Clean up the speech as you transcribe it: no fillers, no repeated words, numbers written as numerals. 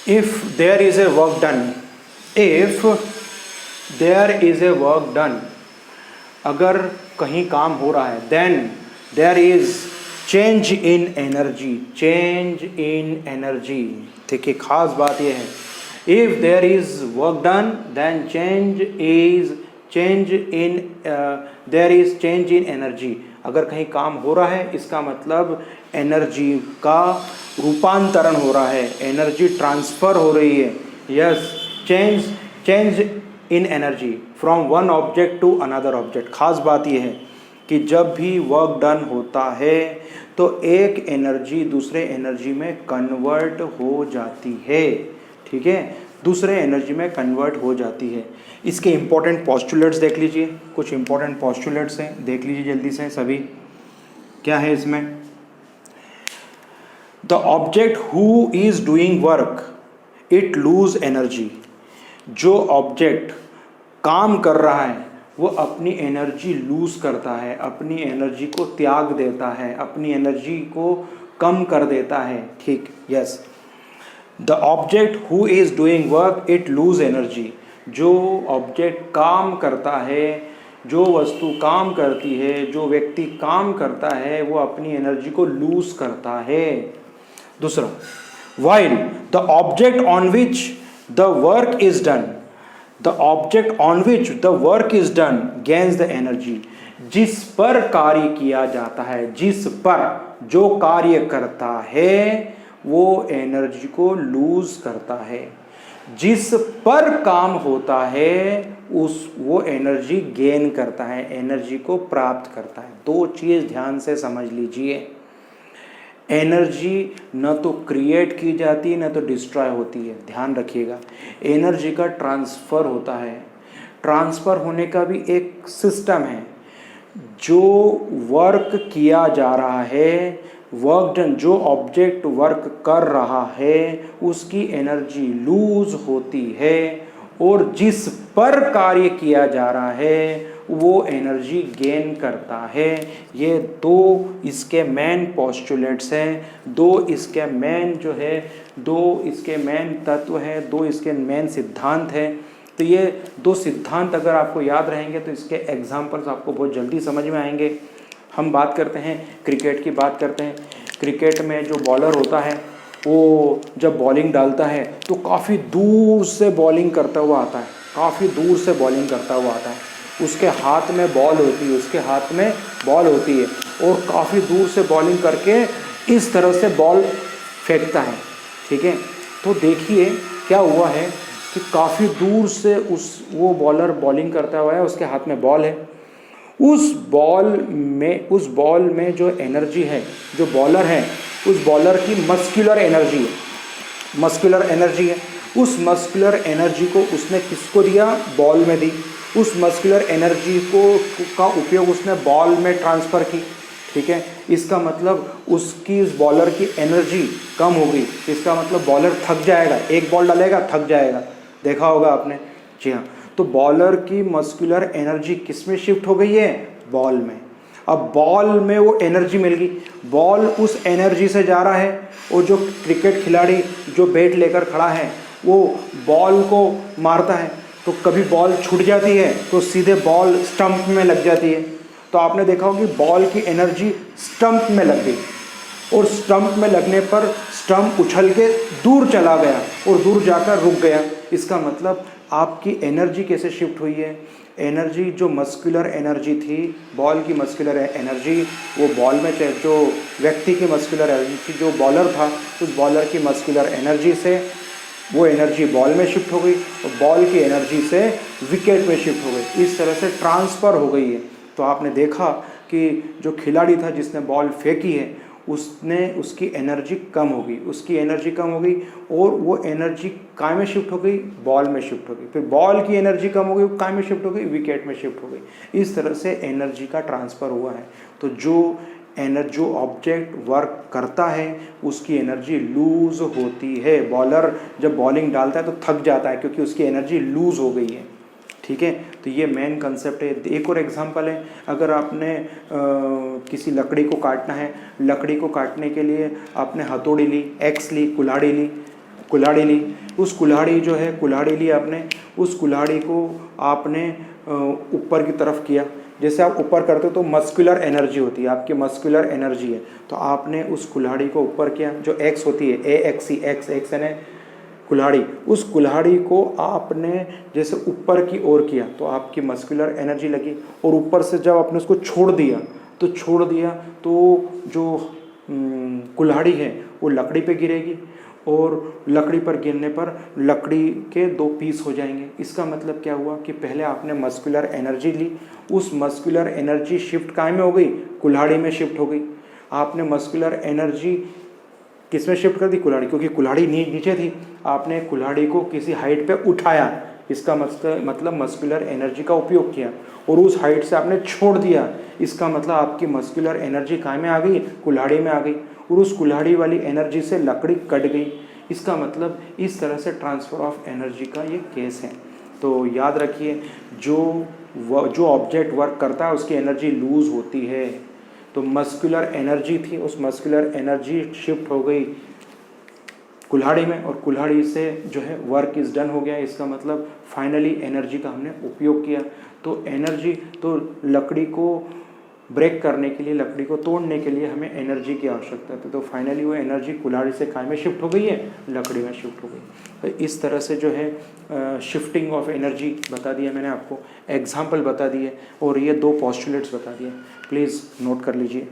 if there is a work done, if there is a work done, अगर कहीं काम हो रहा है, then there is change in energy, change in energy। देखिए खास बात यह है, if there is work done then there is change in energy। अगर कहीं काम हो रहा है इसका मतलब एनर्जी का रूपांतरण हो रहा है, एनर्जी ट्रांसफर हो रही है। Yes, change in energy from one object to another object. खास बात यह है कि जब भी वर्क डन होता है तो एक एनर्जी दूसरे एनर्जी में कन्वर्ट हो जाती है। ठीक है, दूसरे एनर्जी में कन्वर्ट हो जाती है। इसके इंपॉर्टेंट पोस्टुलेट्स देख लीजिए, कुछ इंपॉर्टेंट पोस्टुलेट्स हैं, देख लीजिए जल्दी से सभी। क्या है इसमें? The object who is doing work it lose energy. जो ऑब्जेक्ट काम कर रहा है वो अपनी एनर्जी लूज करता है, अपनी एनर्जी को त्याग देता है, अपनी एनर्जी को कम कर देता है। ठीक, yes. The object who is doing work it lose energy. जो ऑब्जेक्ट काम करता है, जो वस्तु काम करती है, जो व्यक्ति काम करता है वो अपनी एनर्जी को लूज करता है। दूसरा, while the object on which the work is done, the object on which the work is done gains the energy। जिस पर कार्य किया जाता है, जिस पर जो कार्य करता है वो एनर्जी को लूज करता है। जिस पर काम होता है वो एनर्जी गेन करता है, एनर्जी को प्राप्त करता है। दो चीज़ ध्यान से समझ लीजिए, एनर्जी न तो क्रिएट की जाती है न तो डिस्ट्रॉय होती है। ध्यान रखिएगा, एनर्जी का ट्रांसफ़र होता है। ट्रांसफ़र होने का भी एक सिस्टम है। जो वर्क किया जा रहा है, वर्क डन, जो ऑब्जेक्ट वर्क कर रहा है उसकी एनर्जी लूज होती है, और जिस पर कार्य किया जा रहा है वो एनर्जी गेन करता है। ये दो इसके मेन पोस्टुलेट्स हैं, दो इसके मेन तत्व हैं, दो इसके मेन सिद्धांत हैं। तो ये दो सिद्धांत अगर आपको याद रहेंगे तो इसके एग्जाम्पल्स आपको बहुत जल्दी समझ में आएंगे। हम बात करते हैं क्रिकेट की, बात करते हैं। क्रिकेट में जो बॉलर होता है वो जब बॉलिंग डालता है तो काफ़ी दूर से बॉलिंग करता हुआ आता है, काफ़ी दूर से बॉलिंग करता हुआ आता है। उसके हाथ में बॉल होती है, और काफ़ी दूर से बॉलिंग करके इस तरह से बॉल फेंकता है। ठीक है, तो देखिए क्या हुआ है कि काफ़ी दूर से वो बॉलर बॉलिंग करता हुआ है, उसके हाथ में बॉल है। उस बॉल में जो एनर्जी है, जो बॉलर है उस बॉलर की मस्कुलर एनर्जी है। उस मस्कुलर एनर्जी को उसने किसको दिया? बॉल में दी। उस मस्कुलर एनर्जी का उपयोग उसने बॉल में ट्रांसफ़र की। ठीक है, इसका मतलब उसकी उस बॉलर की एनर्जी कम हो गई। इसका मतलब बॉलर थक जाएगा, एक बॉल डालेगा थक जाएगा, देखा होगा आपने। जी हाँ, तो बॉलर की मस्कुलर एनर्जी किस में शिफ्ट हो गई है? बॉल में। अब बॉल में वो एनर्जी मिल गई, बॉल उस एनर्जी से जा रहा है, और जो क्रिकेट खिलाड़ी जो बैट लेकर खड़ा है वो बॉल को मारता है, तो कभी बॉल छूट जाती है तो सीधे बॉल स्टंप में लग जाती है। तो आपने देखा होगा कि बॉल की एनर्जी स्टंप में लग गई, और स्टंप में लगने पर स्टंप उछल के दूर चला गया और दूर जाकर रुक गया। इसका मतलब आपकी एनर्जी कैसे शिफ्ट हुई है? एनर्जी जो मस्कुलर एनर्जी थी, बॉल की मस्कुलर एनर्जी, वो बॉल में, जो व्यक्ति की मस्कुलर एनर्जी, जो बॉलर था उस बॉलर की मस्कुलर एनर्जी से वो एनर्जी बॉल में शिफ्ट हो गई, और बॉल की एनर्जी से विकेट में शिफ्ट हो गई। इस तरह से ट्रांसफ़र हो गई है। तो आपने देखा कि जो खिलाड़ी था जिसने बॉल फेंकी है उसकी एनर्जी कम हो गई, और वो एनर्जी काय में शिफ्ट हो गई? बॉल में शिफ्ट हो गई। फिर बॉल की एनर्जी कम हो गई, काय में शिफ्ट हो गई? विकेट में शिफ्ट हो गई। इस तरह से एनर्जी का ट्रांसफ़र हुआ है। तो जो ऑब्जेक्ट वर्क करता है उसकी एनर्जी लूज़ होती है। बॉलर जब बॉलिंग डालता है तो थक जाता है क्योंकि उसकी एनर्जी लूज़ हो गई है। ठीक है, तो ये मेन कंसेप्ट है। एक और एग्जांपल है, अगर आपने किसी लकड़ी को काटना है, लकड़ी को काटने के लिए आपने हथौड़ी ली, एक्स ली, कुल्हाड़ी ली, कुल्हाड़ी ली, उस कुल्हाड़ी जो है कुल्हाड़ी ली आपने, उस कुल्हाड़ी को आपने ऊपर की तरफ किया। जैसे आप ऊपर करते हो तो मस्कुलर एनर्जी होती है, आपकी मस्कुलर एनर्जी है, तो आपने उस कुल्हाड़ी को ऊपर किया, जो एक्स होती है AXE, एक्स यानी कुल्हाड़ी, उस कुल्हाड़ी को आपने जैसे ऊपर की ओर किया तो आपकी मस्कुलर एनर्जी लगी, और ऊपर से जब आपने उसको छोड़ दिया तो जो कुल्हाड़ी है वो लकड़ी पे गिरेगी, और लकड़ी पर गिरने पर लकड़ी के 2 पीस हो जाएंगे। इसका मतलब क्या हुआ कि पहले आपने मस्कुलर एनर्जी ली, उस मस्कुलर एनर्जी शिफ्ट कहाँ में हो गई, कुल्हाड़ी में शिफ्ट हो गई। आपने मस्कुलर एनर्जी किस में शिफ्ट कर दी, कुल्हाड़ी, क्योंकि कुल्हाड़ी नीचे थी, आपने कुल्हाड़ी को किसी हाइट पे उठाया, इसका मतलब मस्कुलर एनर्जी का उपयोग किया, और उस हाइट से आपने छोड़ दिया, इसका मतलब आपकी मस्कुलर एनर्जी कहाँ में आ गई, कुल्हाड़ी में आ गई, और उस कुल्हाड़ी वाली एनर्जी से लकड़ी कट गई। इसका मतलब इस तरह से ट्रांसफ़र ऑफ एनर्जी का ये केस है। तो याद रखिए, जो ऑब्जेक्ट वर्क करता है उसकी एनर्जी लूज़ होती है। तो मस्कुलर एनर्जी थी, उस मस्कुलर एनर्जी शिफ्ट हो गई कुल्हाड़ी में, और कुल्हाड़ी से जो है वर्क इज़ डन हो गया। इसका मतलब फाइनली एनर्जी का हमने उपयोग किया। तो एनर्जी, तो लकड़ी को ब्रेक करने के लिए, लकड़ी को तोड़ने के लिए हमें एनर्जी की आवश्यकता थी, तो फाइनली वो एनर्जी कुल्हाड़ी से काय में शिफ्ट हो गई है, लकड़ी में शिफ्ट हो गई। तो इस तरह से जो है शिफ्टिंग ऑफ एनर्जी बता दिया मैंने आपको, एग्जाम्पल बता दिए, और ये 2 पोस्टुलेट्स बता दिए, प्लीज़ नोट कर लीजिए।